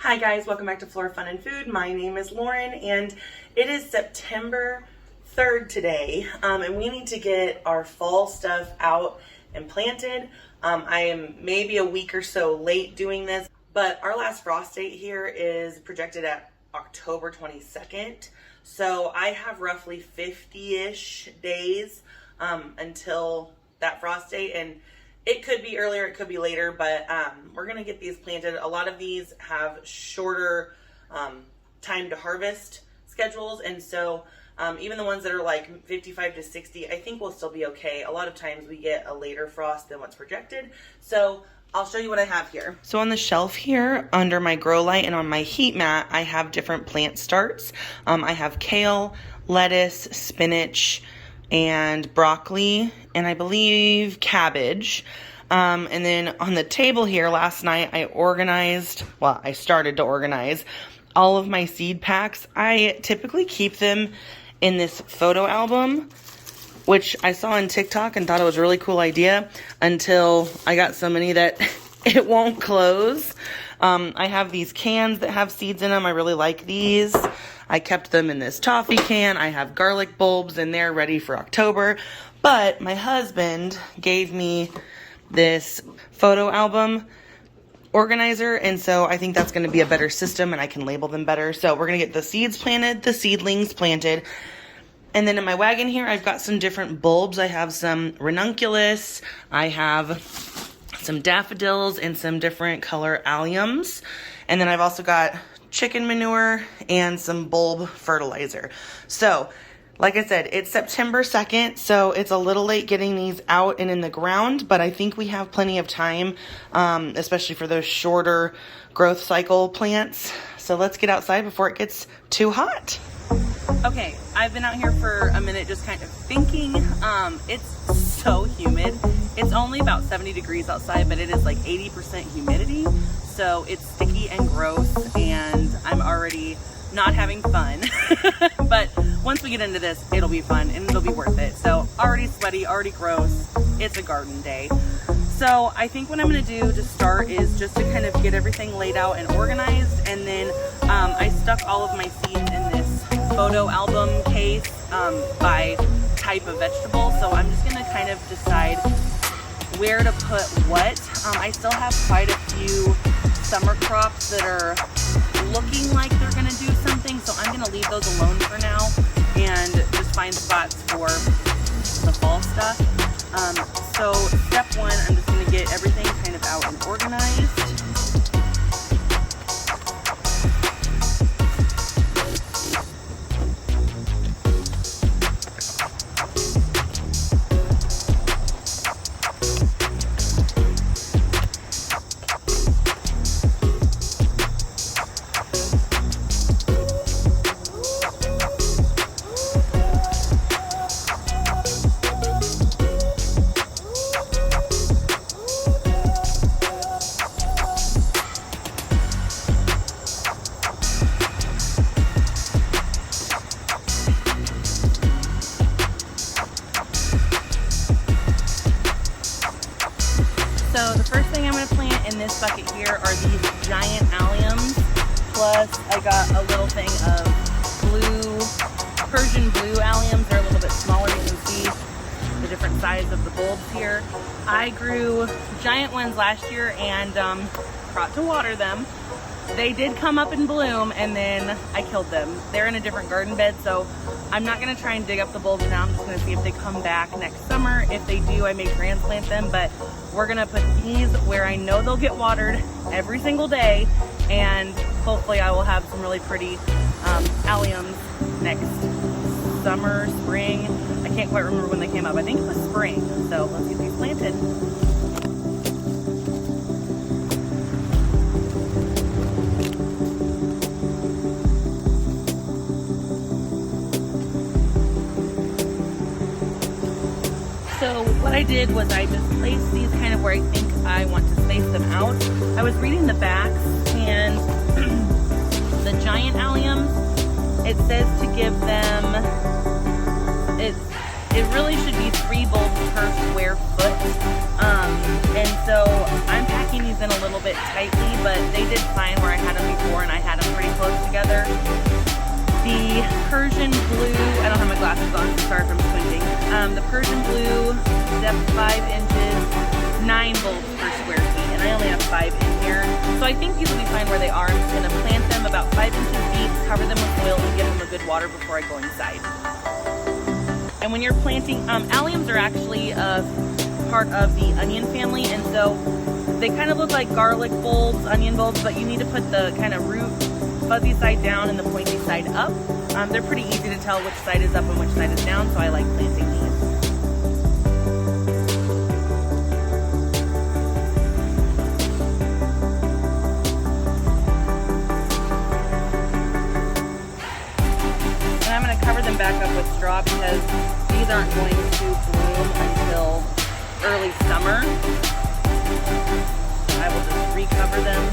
Hi guys, welcome back to Flora Fun and Food. My name is Lauren and it is September 3rd today, and we need to get our fall stuff out and planted. I am maybe a week or so late doing this, but our last frost date here is projected at October 22nd. So I have roughly 50-ish days until that frost date, and it could be earlier, it could be later, but we're gonna get these planted. A lot of these have shorter time to harvest schedules, and so even the ones that are like 55 to 60, I think will still be okay. A lot of times we get a later frost than what's projected. So I'll show you what I have here. So on the shelf here, under my grow light and on my heat mat, I have different plant starts. I have kale, lettuce, spinach, and broccoli, and I believe cabbage. And then on the table here last night, I started to organize all of my seed packs. I typically keep them in this photo album, which I saw on TikTok and thought it was a really cool idea until I got so many that it won't close. I have these cans that have seeds in them. I really like these. I kept them in this toffee can. I have garlic bulbs in there ready for October. But my husband gave me this photo album organizer, and so I think that's going to be a better system and I can label them better. So we're going to get the seeds planted, the seedlings planted. And then in my wagon here, I've got some different bulbs. I have some ranunculus. I have some daffodils and some different color alliums. And then I've also got chicken manure and some bulb fertilizer. So like I said, it's September 2nd, so it's a little late getting these out and in the ground, but I think we have plenty of time, especially for those shorter growth cycle plants. So let's get outside before it gets too hot. Okay, I've been out here for a minute just kind of thinking. It's so humid. It's only about 70 degrees outside, but it is like 80% humidity. So it's sticky and gross, and I'm already not having fun. But once we get into this, it'll be fun and it'll be worth it. So already sweaty, already gross. It's a garden day. So I think what I'm gonna do to start is just to kind of get everything laid out and organized. And then I stuck all of my seeds in this photo album case by type of vegetable. So I'm just gonna kind of decide where to put what. I still have quite a few summer crops that are looking like they're gonna do something, so I'm gonna leave those alone for now and just find spots for the fall stuff. So step one, I'm just gonna get everything kind of out and organized. So the first thing I'm going to plant in this bucket here are these giant alliums, plus I got a little thing of Persian blue alliums. They're a little bit smaller. You can see the different size of the bulbs here. I grew giant ones last year and forgot to water them. They did come up and bloom, and then I killed them. They're in a different garden bed, so I'm not going to try and dig up the bulbs now. I'm just going to see if they come back next summer. If they do, I may transplant them, but we're going to put these where I know they'll get watered every single day, and hopefully I will have some really pretty alliums next summer, spring. I can't quite remember when they came up. I think it was spring, so let's get these planted. So what I did was I just placed these kind of where I think I want to space them out. I was reading the backs, and the giant alliums, it says to give them, it really should be 3 bulbs per square foot. And so I'm packing these in a little bit tightly, but they did fine where I had them before. boxes on to start from squinting. The Persian blue, depth 5 inches, 9 bulbs per square feet, and I only have 5 in here. So I think these will be fine where they are. I'm just gonna plant them about 5 inches deep, cover them with soil, and give them a good water before I go inside. And when you're planting, alliums are actually part of the onion family, and so they kind of look like garlic bulbs, onion bulbs, but you need to put the kind of root fuzzy side down and the pointy side up. They're pretty easy to tell which side is up and which side is down, so I like planting these. And I'm going to cover them back up with straw because these aren't going to bloom until early summer. I will just recover them.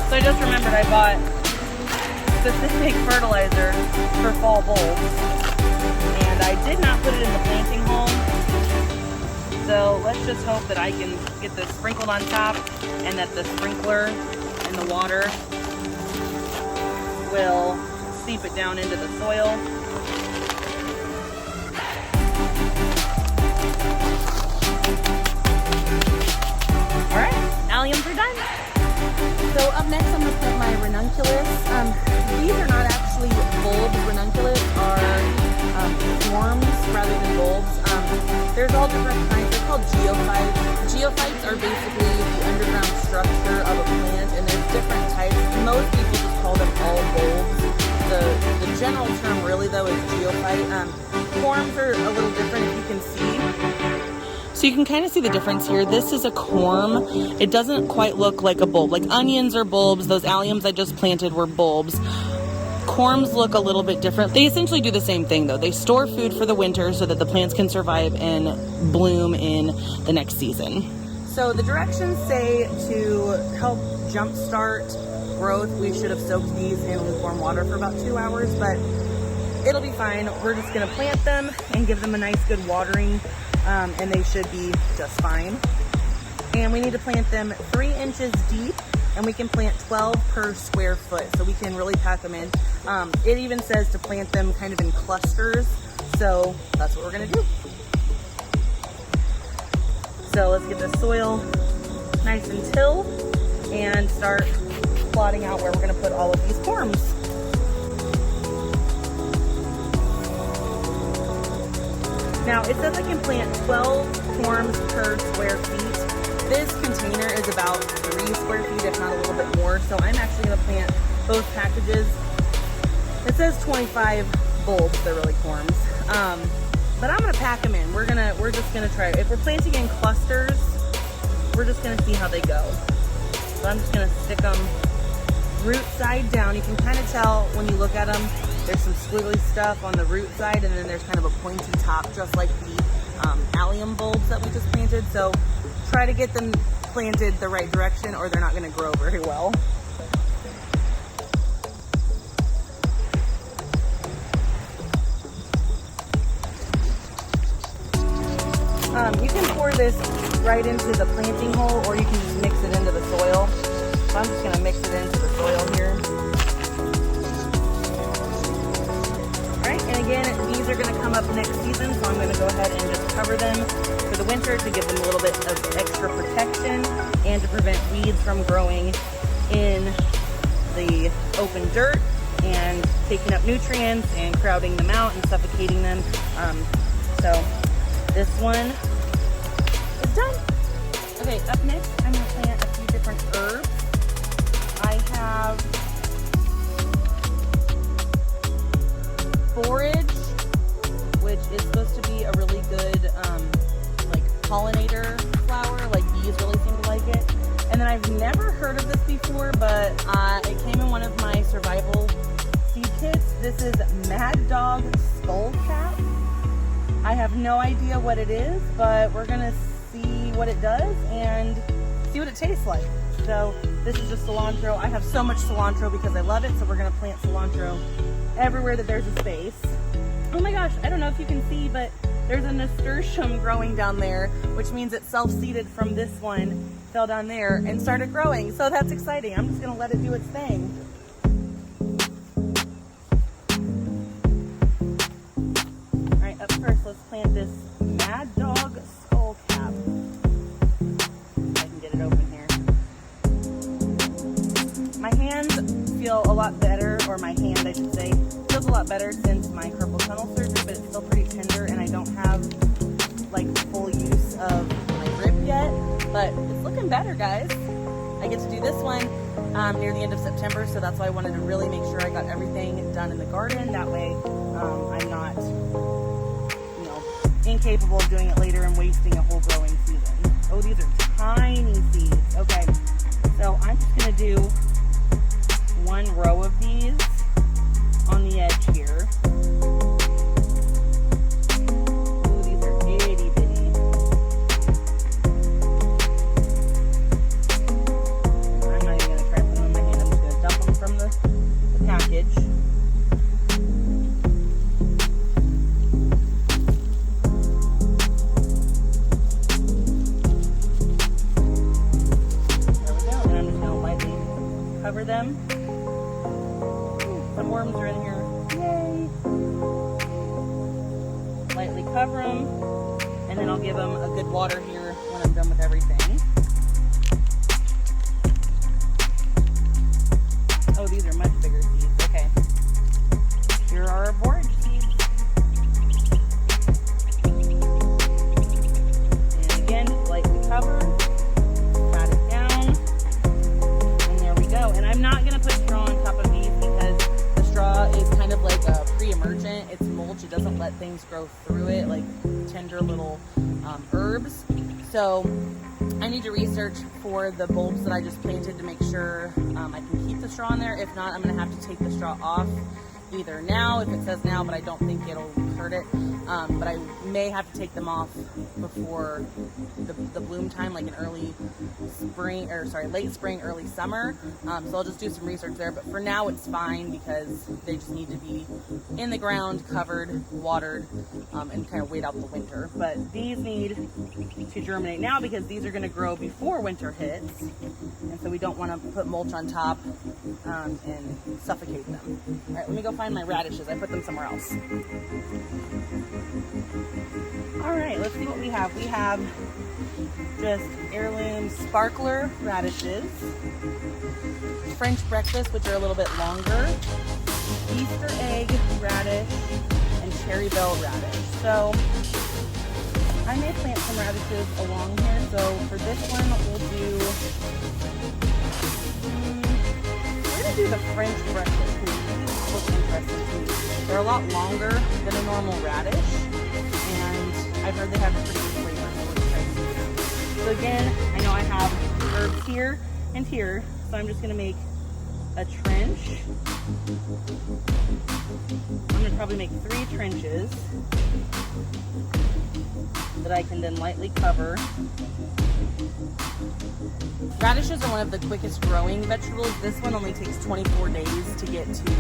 So I just remembered I bought specific fertilizer for fall bulbs, and I did not put it in the planting hole. So let's just hope that I can get this sprinkled on top and that the sprinkler and the water will seep it down into the soil. Alright, alliums are done. So up next I'm going to plant my ranunculus. These are not actually bulbs. Ranunculus are worms rather than bulbs. There's all different kinds. They're called geophytes. Geophytes are basically the underground structure of a plant, and there's different types. Most people just call them all bulbs. The general term really though is geophyte. Corms are a little different, if you can see. So you can kind of see the difference here. This is a corm. It doesn't quite look like a bulb. Like onions are bulbs. Those alliums I just planted were bulbs. Corms look a little bit different. They essentially do the same thing though. They store food for the winter so that the plants can survive and bloom in the next season. So the directions say to help jumpstart growth, we should have soaked these in lukewarm water for about 2 hours, but it'll be fine. We're just gonna plant them and give them a nice good watering, and they should be just fine. And we need to plant them 3 inches deep, and we can plant 12 per square foot, so we can really pack them in. It even says to plant them kind of in clusters, so that's what we're gonna do. So let's get the soil nice and tilled and start plotting out where we're gonna put all of these corms. Now it says I can plant 12 corms per square feet. This container is about 3 square feet, if not a little bit more. So I'm actually gonna plant both packages. It says 25 bulbs, they're really corms. But I'm gonna pack them in. We're just gonna try it. If we're planting in clusters, we're just gonna see how they go. So I'm just gonna stick them root side down. You can kind of tell when you look at them, there's some squiggly stuff on the root side, and then there's kind of a pointy top, just like the allium bulbs that we just planted. So try to get them planted the right direction or they're not gonna grow very well. You can pour this right into the planting hole, or you can just mix it into the soil. So I'm just going to mix it into the soil here. Alright, and again, these are going to come up next season, so I'm going to go ahead and just cover them for the winter to give them a little bit of extra protection and to prevent weeds from growing in the open dirt and taking up nutrients and crowding them out and suffocating them. So this one is done. Okay, up next, I'm going to plant a few different herbs. I have forage, which is supposed to be a really good like pollinator flower, like bees really seem to like it. And then I've never heard of this before, but it came in one of my survival seed kits. This is Mad Dog Skullcap. I have no idea what it is, but we're gonna see what it does and see what it tastes like. So this is just cilantro. I have so much cilantro because I love it, so we're gonna plant cilantro everywhere that there's a space. Oh my gosh, I don't know if you can see, but there's a nasturtium growing down there, which means it self-seeded from this one, fell down there and started growing. So that's exciting. I'm just gonna let it do its thing. All right, up first, let's plant this Mad Dog skull cap. I can get it open here. My hands feel a lot better, or my hand I should say, feels a lot better since my carpal tunnel surgery, but it's still pretty tender and I don't have like full use of my grip yet, but it's looking better, guys. I get to do this one near the end of September, so that's why I wanted to really make sure I got everything done in the garden. That way I'm not, you know, incapable of doing it later and wasting a whole growing season. Oh, these are tiny seeds. Okay, so I'm just gonna do one row of these on the edge here. Ooh, these are itty bitty. I'm not even gonna try to put them in my hand. I'm just gonna dump them from the package. There we go. And I'm just gonna lightly cover them. Some worms are in here. Yay! Lightly cover them, and then I'll give them a good water here when I'm done with everything. Oh, these are much bigger seeds. Okay. Here are our borage seeds. And again, just lightly cover, pat it down, and there we go. And I'm not going to put straw on top of these because straw is kind of like a pre-emergent. It's mulch. It doesn't let things grow through it, like tender little herbs. So I need to research for the bulbs that I just planted to make sure I can keep the straw in there. If not, I'm going to have to take the straw off either now, if it says now, but I don't think it'll hurt it. But I may have to take them off before the bloom time, like in early spring, or sorry, late spring, early summer. So I'll just do some research there. But for now, it's fine because they just need to be in the ground, covered, watered, and kind of wait out the winter. But these need to germinate now because these are going to grow before winter hits, and so we don't want to put mulch on top and suffocate them. All right, let me go find my radishes. I put them somewhere else. All right, let's see what we have. We have just heirloom sparkler radishes, French breakfast, which are a little bit longer, Easter egg radish, and cherry bell radish. So I may plant some radishes along here. So for this one, we'll do, we're gonna do the French breakfast because these look interesting to me. They're a lot longer than a normal radish, and I've heard they have a pretty good flavor. So again, I know I have herbs here and here, so I'm just gonna make a trench. I'm gonna probably make 3 trenches that I can then lightly cover. Radishes are one of the quickest growing vegetables. This one only takes 24 days to get to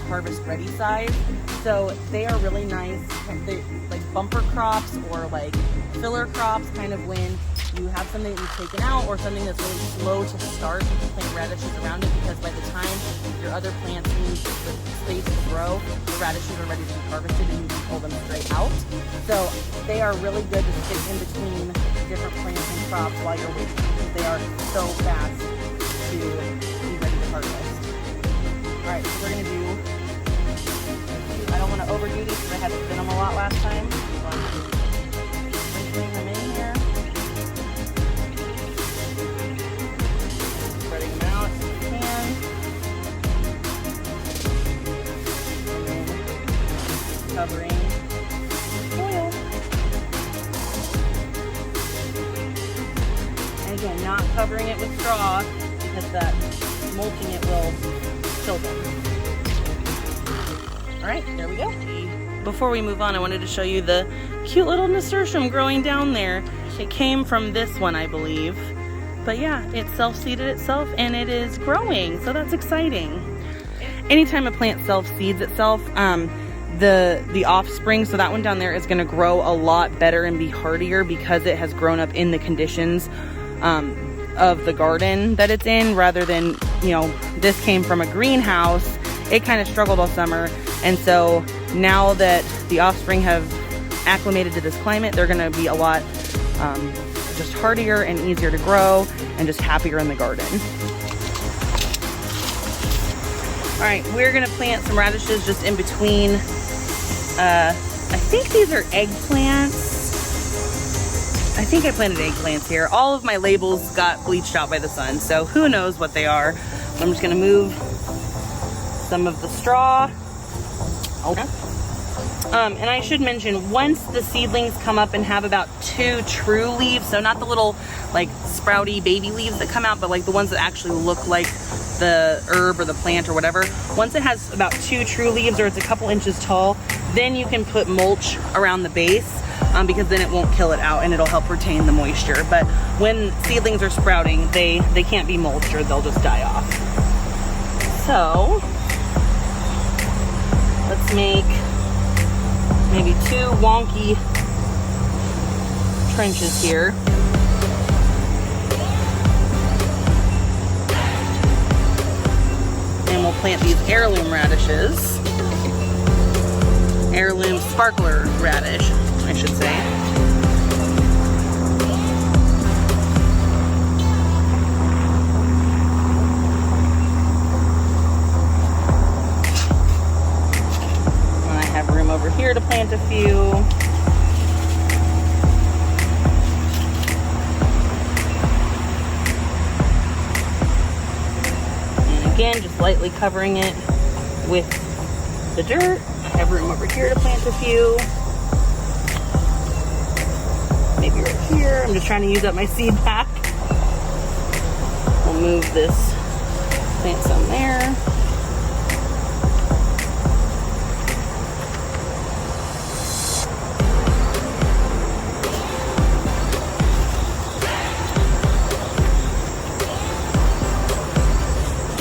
harvest ready size. So they are really nice. They're like bumper crops or like filler crops, kind of when you have something that you've taken out or something that's really slow to start. You can plant radishes around it because by the time your other plants need the space to grow, the radishes are ready to be harvested and you can pull them straight out. So they are really good to stick in between different plants and crops while you're waiting because they are so fast to be ready to harvest. All right, so we're gonna do, I don't want to overdo these because I had to spin them a lot last time. So I'm sprinkling them in here. Spreading them out if you can. And then covering oil. And again, not covering it with straw because that mulching it will kill them. All right, there we go. Before we move on, I wanted to show you the cute little nasturtium growing down there. It came from this one, I believe. But yeah, it self-seeded itself and it is growing, so that's exciting. Anytime a plant self-seeds itself, the offspring, so that one down there is going to grow a lot better and be hardier because it has grown up in the conditions of the garden that it's in, rather than, you know, this came from a greenhouse. It kind of struggled all summer, and so now that the offspring have acclimated to this climate, they're going to be a lot just hardier and easier to grow and just happier in the garden. All right, we're going to plant some radishes just in between. I think these are eggplants. I think I planted eggplants here. All of my labels got bleached out by the sun, so who knows what they are. So I'm just going to move some of the straw. Okay. And I should mention, once the seedlings come up and have about 2 true leaves, so not the little like sprouty baby leaves that come out, but like the ones that actually look like the herb or the plant or whatever. Once it has about 2 true leaves, or it's a couple inches tall, then you can put mulch around the base, because then it won't kill it out and it'll help retain the moisture. But when seedlings are sprouting, they can't be mulched or they'll just die off. So let's make maybe 2 wonky trenches here. And we'll plant these heirloom radishes. Heirloom sparkler radish, I should say. Over here to plant a few. And again, just lightly covering it with the dirt. I have room over here to plant a few. Maybe right here. I'm just trying to use up my seed pack. We'll move this, plant some there.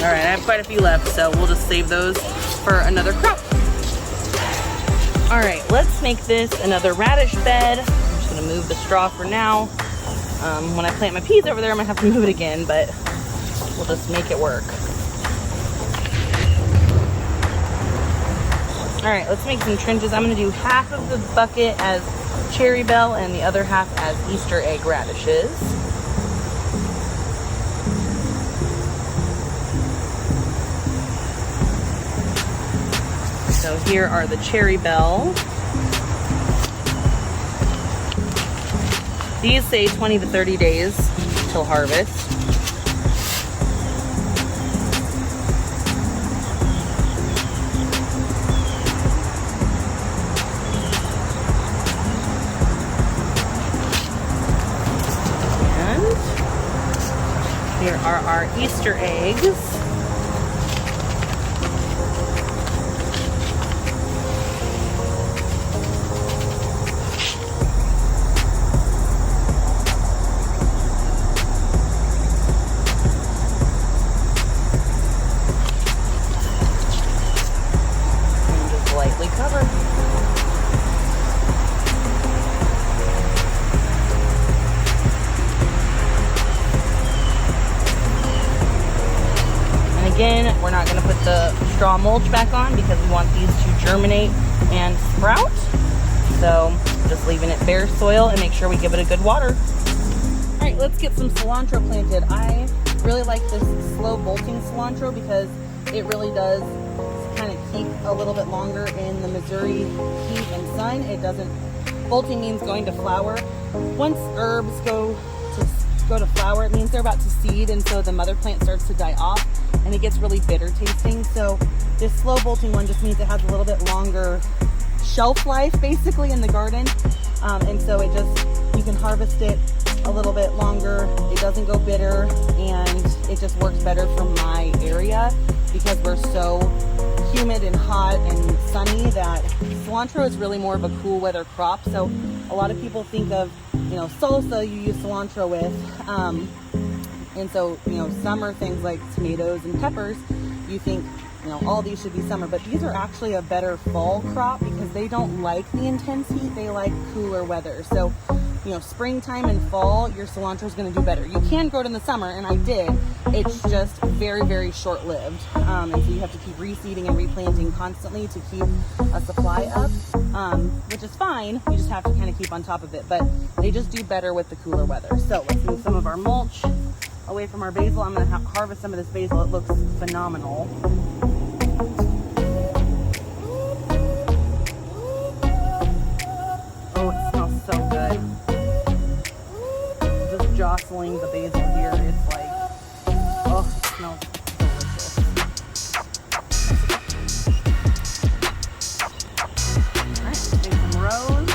All right, I have quite a few left, so we'll just save those for another crop. All right, let's make this another radish bed. I'm just gonna move the straw for now. When I plant my peas over there, I'm gonna have to move it again, but we'll just make it work. All right, let's make some trenches. I'm gonna do half of the bucket as cherry bell and the other half as Easter egg radishes. So here are the cherry bell. These say 20 to 30 days till harvest. And here are our Easter eggs. Again, we're not going to put the straw mulch back on because we want these to germinate and sprout. So just leaving it bare soil and make sure we give it a good water. All right, let's get some cilantro planted. I really like this slow bolting cilantro because it really does kind of keep a little bit longer in the Missouri heat and sun. It doesn't, bolting means going to flower. Once herbs go to flower, it means they're about to seed, and so the mother plant starts to die off and it gets really bitter tasting. So this slow bolting one just means it has a little bit longer shelf life basically in the garden, and so it just, you can harvest it a little bit longer. It doesn't go bitter, and it just works better for my area because we're so humid and hot and sunny that cilantro is really more of a cool weather crop. So a lot of people think of, you know, salsa you use cilantro with, and so, you know, summer things like tomatoes and peppers, you think you know, all these should be summer, but these are actually a better fall crop because they don't like the intense heat. They like cooler weather. So, you know, springtime and fall, your cilantro is going to do better. You can grow it in the summer, and I did. It's just very, very short-lived. And so you have to keep reseeding and replanting constantly to keep a supply up, which is fine. You just have to kind of keep on top of it. But they just do better with the cooler weather. So let's move some of our mulch away from our basil. I'm going to harvest some of this basil. It looks phenomenal. Oh, it smells so good. Just jostling the basil here, it's like, oh, it smells delicious. All right, make some rows.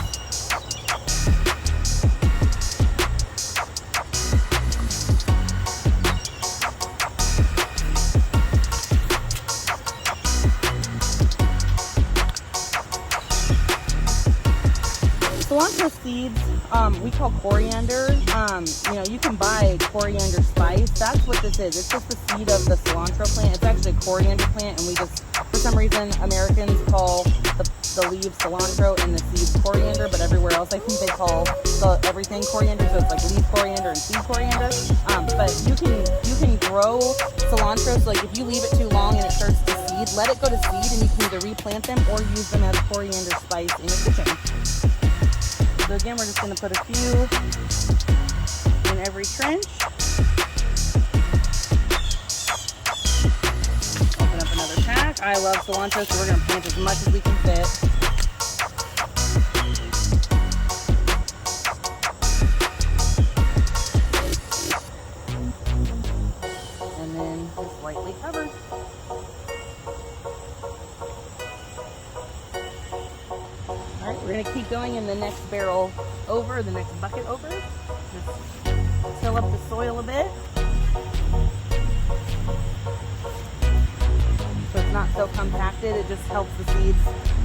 Cilantro seeds, we call coriander. You know, you can buy coriander spice. That's what this is. It's just the seed of the cilantro plant. It's actually a coriander plant, and we just, for some reason, Americans call the leaves cilantro and the seeds coriander, but everywhere else I think they call everything coriander, so it's like leaf coriander and seed coriander. But you can grow cilantro, so like if you leave it too long and it starts to seed, let it go to seed, and you can either replant them or use them as coriander spice in your kitchen. So again, we're just going to put a few in every trench. Open up another pack. I love cilantro, so we're going to plant as much as we can fit. And then just lightly cover. We're going to keep going in the next barrel over, the next bucket over. Just fill up the soil a bit. So it's not so compacted. It just helps the seeds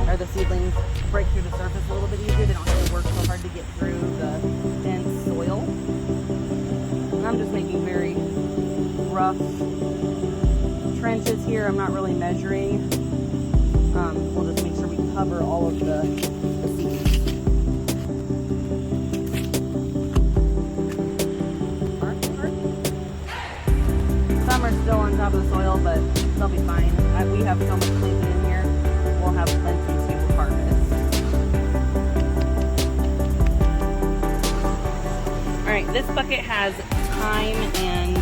or the seedlings break through the surface a little bit easier. They don't have to work so hard to get through the dense soil. And I'm just making very rough trenches here. I'm not really measuring. We'll just make sure we cover all of the seeds. Some are still on top of the soil, but they'll be fine. We have so much planted in here, we'll have plenty to harvest. Alright, this bucket has thyme and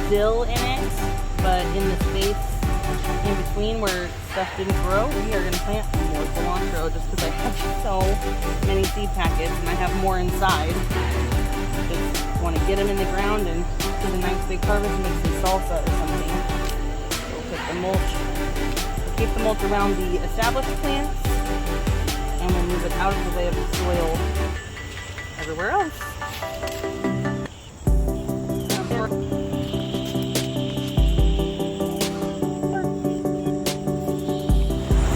dill in it, but in the space in between where stuff didn't grow, we are going to plant more cilantro just because I have so many seed packets and I have more inside. Just want to get them in the ground and do a nice big harvest and make some salsa or something. We'll put the mulch, we'll keep the mulch around the established plants, and we'll move it out of the way of the soil everywhere else.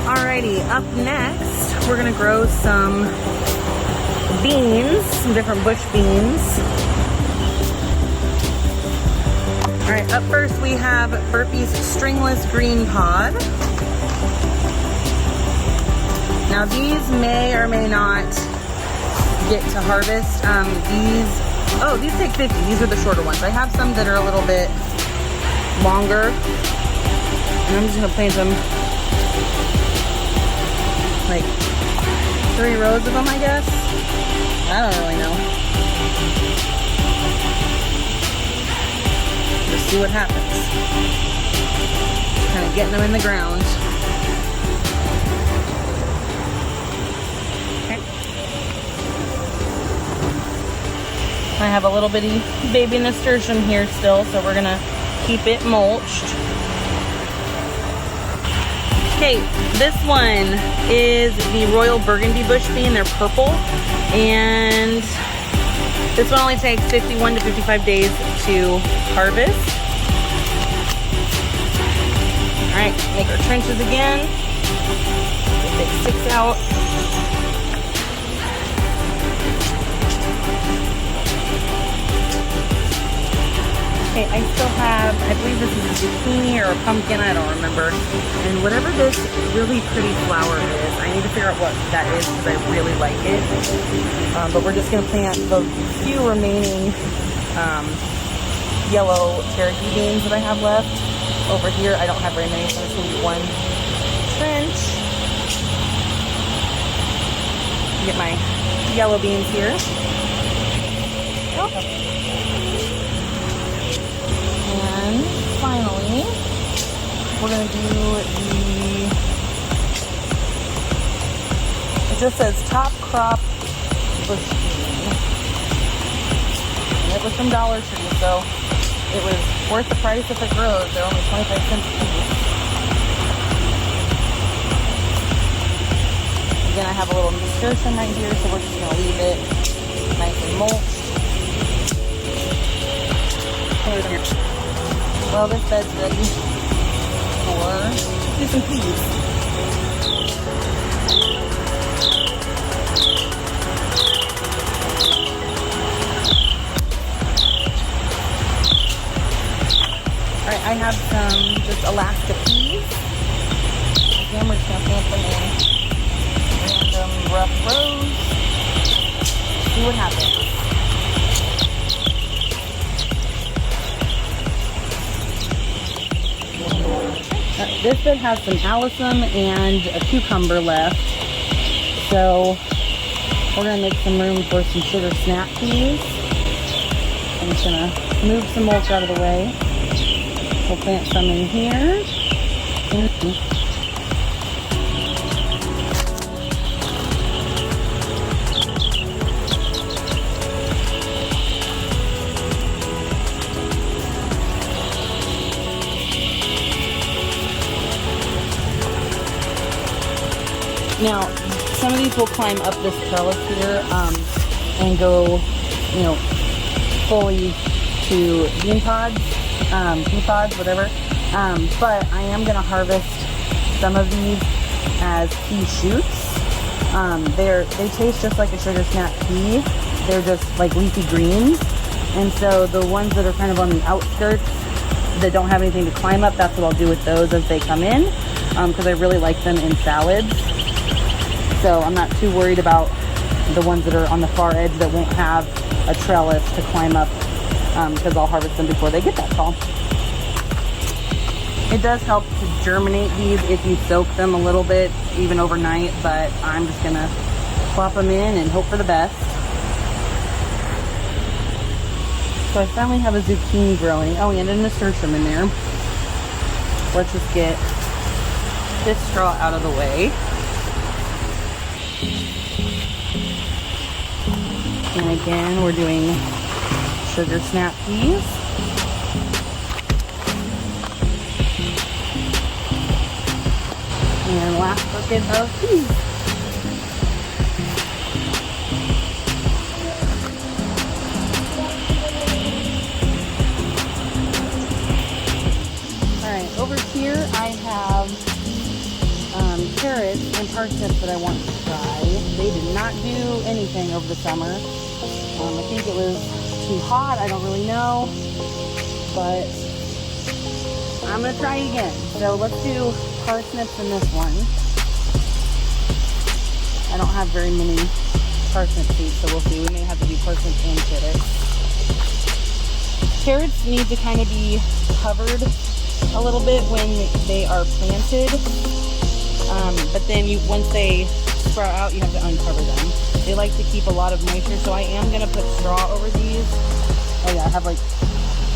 Alrighty, up next, we're gonna grow some beans, some different bush beans. Alright, up first we have Burpee's stringless green pod. Now these may or may not get to harvest. These take 50. These are the shorter ones. I have some that are a little bit longer, and I'm just gonna plant them like 3 rows of them, I guess. I don't really know. Just see what happens. Kind of getting them in the ground. Okay. I have a little bitty baby nasturtium here still, so we're gonna keep it mulched. Okay, this one is the Royal Burgundy bush bean. They're purple, and this one only takes 51 to 55 days to harvest. All right, make our trenches again. Get big sticks out. Okay, I still have, I believe this is a zucchini or a pumpkin, I don't remember. And whatever this really pretty flower is, I need to figure out what that is because I really like it. But we're just going to plant the few remaining yellow Cherokee beans that I have left. Over here, I don't have very many, so I'm just going to do one trench. Get my yellow beans here. And finally, we're going to do it just says top crop bush bean. And it was from Dollar Tree, so it was worth the price if it grows. They're only 25 cents a piece. Again, I have a little nasturtium right here, so we're just going to leave it nice and mulched. Well, this bed's ready for do some peas. Alright, I have some just Alaska peas. Again, we're just going to plant them in random rough rows. See what happens. This bed has some alyssum and a cucumber left. So we're going to make some room for some sugar snap peas. I'm just going to move some mulch out of the way. We'll plant some in here. Now, some of these will climb up this trellis here and go, you know, fully to bean pods, pea pods, whatever. But I am going to harvest some of these as pea shoots. They taste just like a sugar snap pea. They're just like leafy greens. And so the ones that are kind of on the outskirts that don't have anything to climb up, that's what I'll do with those as they come in, because I really like them in salads. So I'm not too worried about the ones that are on the far edge that won't have a trellis to climb up, because I'll harvest them before they get that tall. It does help to germinate these if you soak them a little bit, even overnight, but I'm just gonna plop them in and hope for the best. So I finally have a zucchini growing. Oh, and a nasturtium in there. Let's just get this straw out of the way. And again, we're doing sugar snap peas. And last bucket of peas. Alright, over here I have carrots and parsnips that I want to try. They did not do anything over the summer. I think it was too hot, I don't really know, but I'm going to try again. So let's do parsnips in this one. I don't have very many parsnip seeds, so we'll see. We may have to do parsnips and carrots. Carrots need to kind of be covered a little bit when they are planted, but then once they sprout out, you have to uncover them. They like to keep a lot of moisture, so I am going to put straw over these. Oh yeah, I have like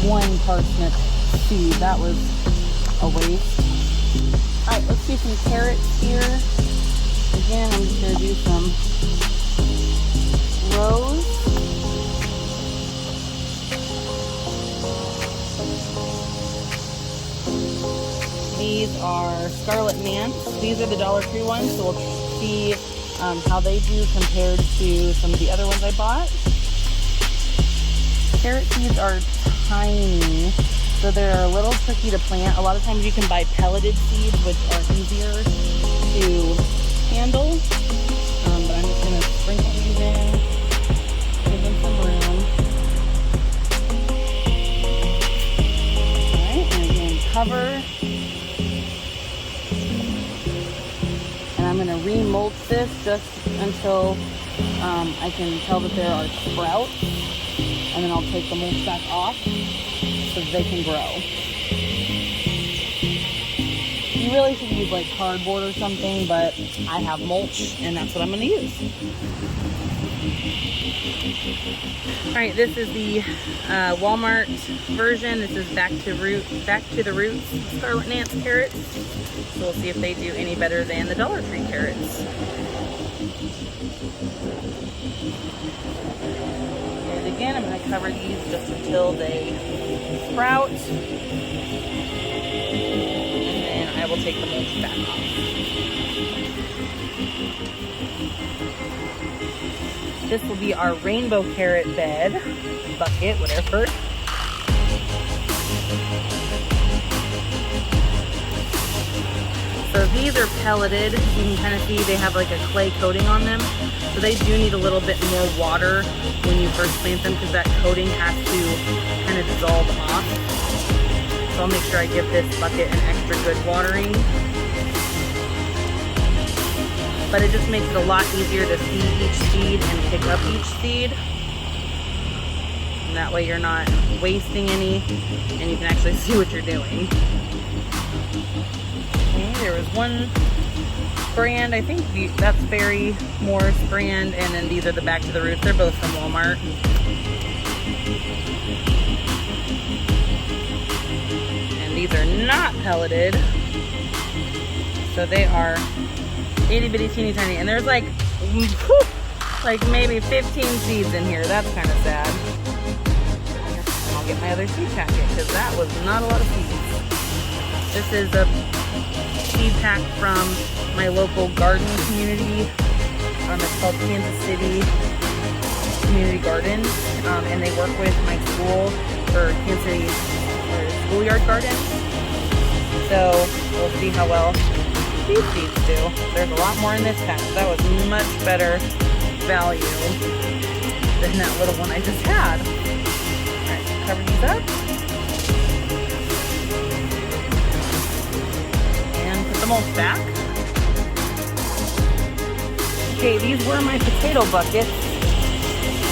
one parsnip seed. That was a waste. Alright, let's do some carrots here. Again, I'm just going to do some rows. These are Scarlet Mants. These are the Dollar Tree ones, so we'll see how they do compared to some of the other ones I bought. Carrot seeds are tiny, so they're a little tricky to plant. A lot of times you can buy pelleted seeds, which are easier to handle. But I'm just going to sprinkle these in, give them some room. this just until I can tell that there are sprouts, and then I'll take the mulch back off so that they can grow. You really should use like cardboard or something, but I have mulch and that's what I'm going to use. Alright, this is the Walmart version. This is Back to the Roots Scarlet Nance carrots. So we'll see if they do any better than the Dollar Tree carrots. And again, I'm going to cover these just until they sprout. I will take the mulch back off. This will be our rainbow carrot bed, bucket, whatever. So these are pelleted. You can kind of see they have like a clay coating on them. So they do need a little bit more water when you first plant them because that coating has to kind of dissolve off. So I'll make sure I give this bucket an extra good watering. But it just makes it a lot easier to see each seed and pick up each seed. And that way you're not wasting any and you can actually see what you're doing. Okay, there was one brand, I think that's Fairy Moore's brand, and then these are the Back to the Roots. They're both from Walmart. These are not pelleted, so they are itty bitty teeny tiny, and there's like maybe 15 seeds in here. That's kind of sad. And I'll get my other seed packet because that was not a lot of seeds. This is a seed pack from my local garden community. It's called Kansas City Community Gardens, and they work with my school for Kansas City schoolyard gardens. So we'll see how well these seeds do. There's a lot more in this pack. That was much better value than that little one I just had. Alright, cover these up. And put the mulch back. Okay, these were my potato buckets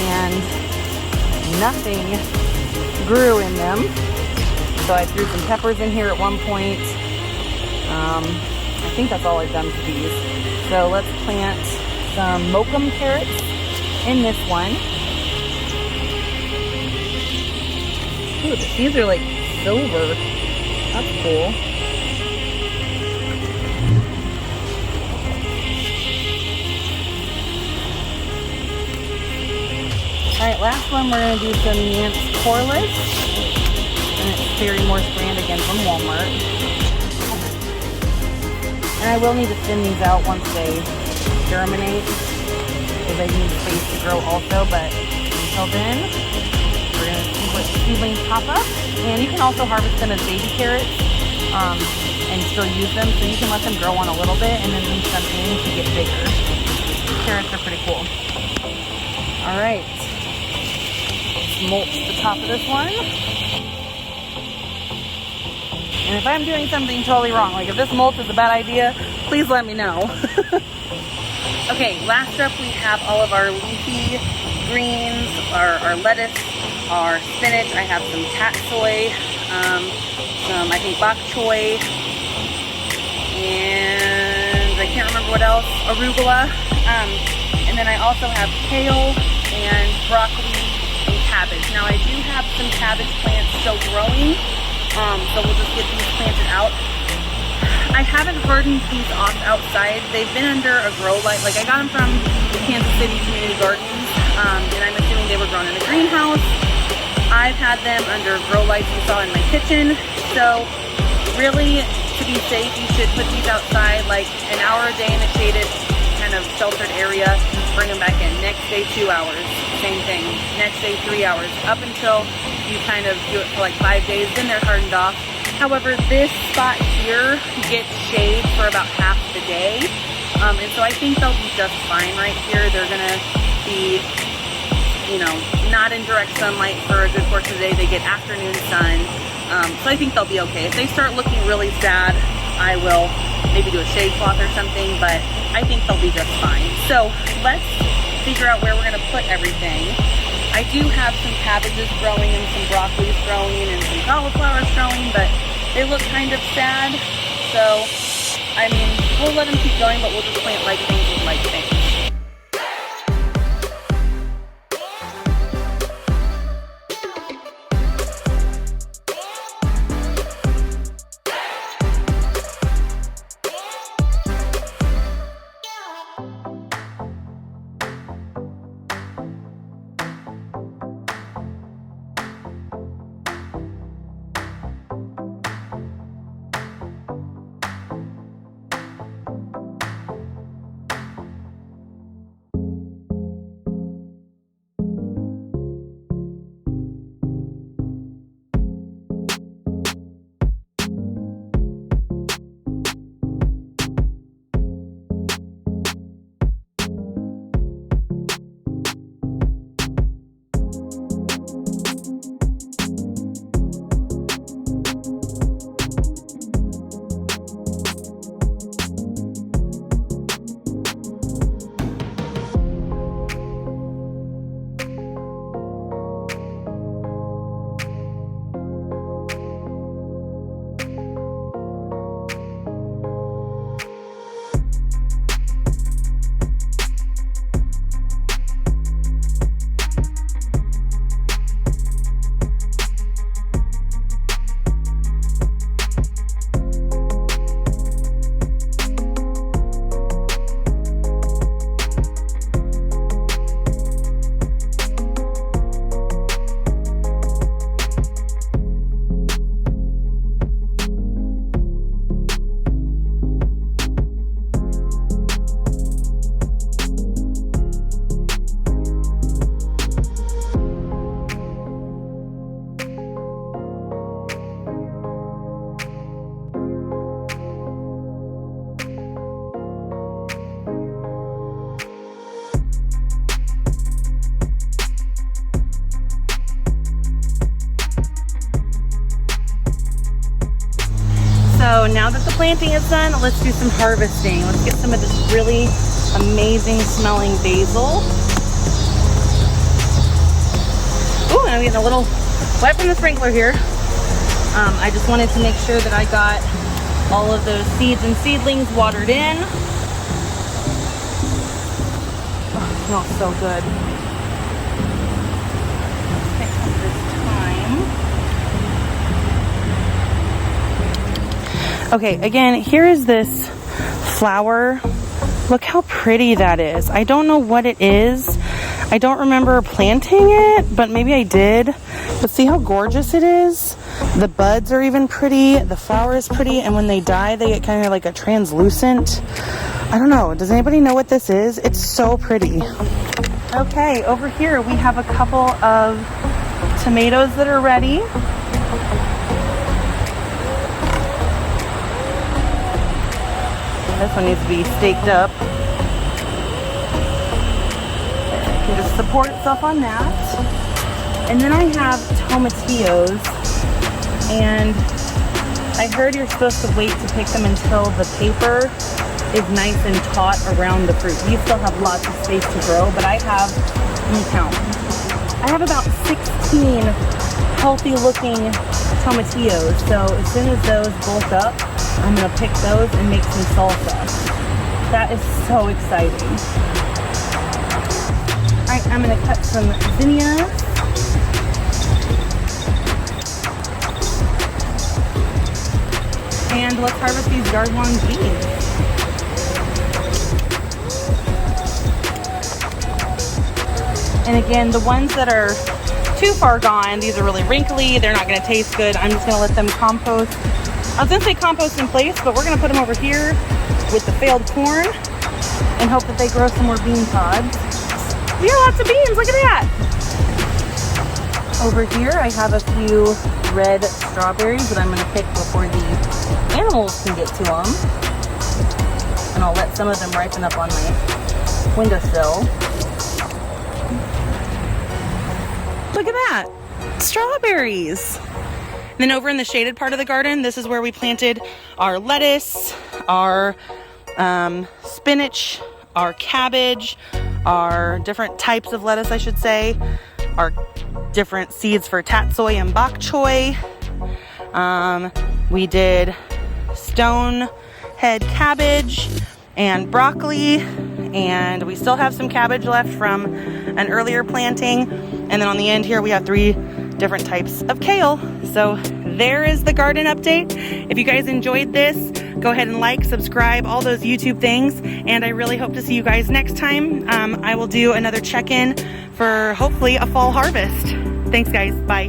and nothing grew in them. So I threw some peppers in here at one point. I think that's all I've done to these. So let's plant some mokum carrots in this one. Ooh, the seeds are like silver. That's cool. Alright, last one we're going to do some Nance Corliss. And it's Fairy Moore's brand again from Walmart. And I will need to thin these out once they germinate because they need space to grow also, but until then we're going to see what seedlings pop up. And you can also harvest them as baby carrots and still use them, so you can let them grow on a little bit and then leave them in to get bigger. Carrots are pretty cool. Alright, let's mulch the top of this one. And if I'm doing something totally wrong, like if this mulch is a bad idea, please let me know. Okay, last up we have all of our leafy greens, our lettuce, our spinach. I have some tatsoi, some I think bok choy, and I can't remember what else, arugula. And then I also have kale and broccoli and cabbage. Now I do have some cabbage plants still growing. So we'll just get these planted out. I haven't hardened these off outside. They've been under a grow light. Like I got them from the Kansas City Community Gardens, and I'm assuming they were grown in a greenhouse. I've had them under grow lights you saw in my kitchen. So really, to be safe, you should put these outside like an hour a day in a shaded kind of sheltered area. Bring them back in. Next day, 2 hours. Same thing. Next day, 3 hours. Up until you kind of do it for like 5 days, then they're hardened off. However, this spot here gets shade for about half the day. And so I think they'll be just fine right here. They're gonna be, you know, not in direct sunlight for a good portion of the day. They get afternoon sun. So I think they'll be okay. If they start looking really sad, I will maybe do a shade cloth or something, but I think they'll be just fine. So let's figure out where we're gonna put everything. I do have some cabbages growing and some broccolis growing and some cauliflowers growing, but they look kind of sad. So, I mean, we'll let them keep going, but we'll just plant like things with like things. So now that the planting is done, let's do some harvesting. Let's get some of this really amazing smelling basil. Ooh, and I'm getting a little wet from the sprinkler here. I just wanted to make sure that I got all of those seeds and seedlings watered in. Oh, it smells so good. Pick up this thyme. Okay, again, here is this flower. Look how pretty that is. I don't know what it is. I don't remember planting it, but maybe I did. But see how gorgeous it is? The buds are even pretty. The flower is pretty. And when they die, they get kind of like a translucent. I don't know. Does anybody know what this is? It's so pretty. Okay, over here we have a couple of tomatoes that are ready. This one needs to be staked up. It can just support itself on that. And then I have tomatillos, and I heard you're supposed to wait to pick them until the paper is nice and taut around the fruit. You still have lots of space to grow, but I have, let me count. I have about 16 healthy looking tomatillos. So as soon as those bulk up, I'm gonna pick those and make some salsa. That is so exciting. All right, I'm gonna cut some zinnias. And let's harvest these yard-long beans. And again, the ones that are too far gone, these are really wrinkly, they're not gonna taste good. I'm just gonna let them compost. I was gonna say compost in place, but we're gonna put them over here with the failed corn and hope that they grow some more bean pods. We got lots of beans, look at that. Over here, I have a few red strawberries that I'm gonna pick before the animals can get to them. And I'll let some of them ripen up on my windowsill. Look at that, strawberries. Then over in the shaded part of the garden, this is where we planted our lettuce, our spinach, our cabbage, our different types of lettuce, I should say, our different seeds for tatsoi and bok choy. We did stone head cabbage and broccoli, and we still have some cabbage left from an earlier planting. And then on the end here, we have 3 different types of kale. So there is the garden update. If you guys enjoyed this, go ahead and like, subscribe, all those YouTube things. And I really hope to see you guys next time. I will do another check-in for hopefully a fall harvest. Thanks guys, bye.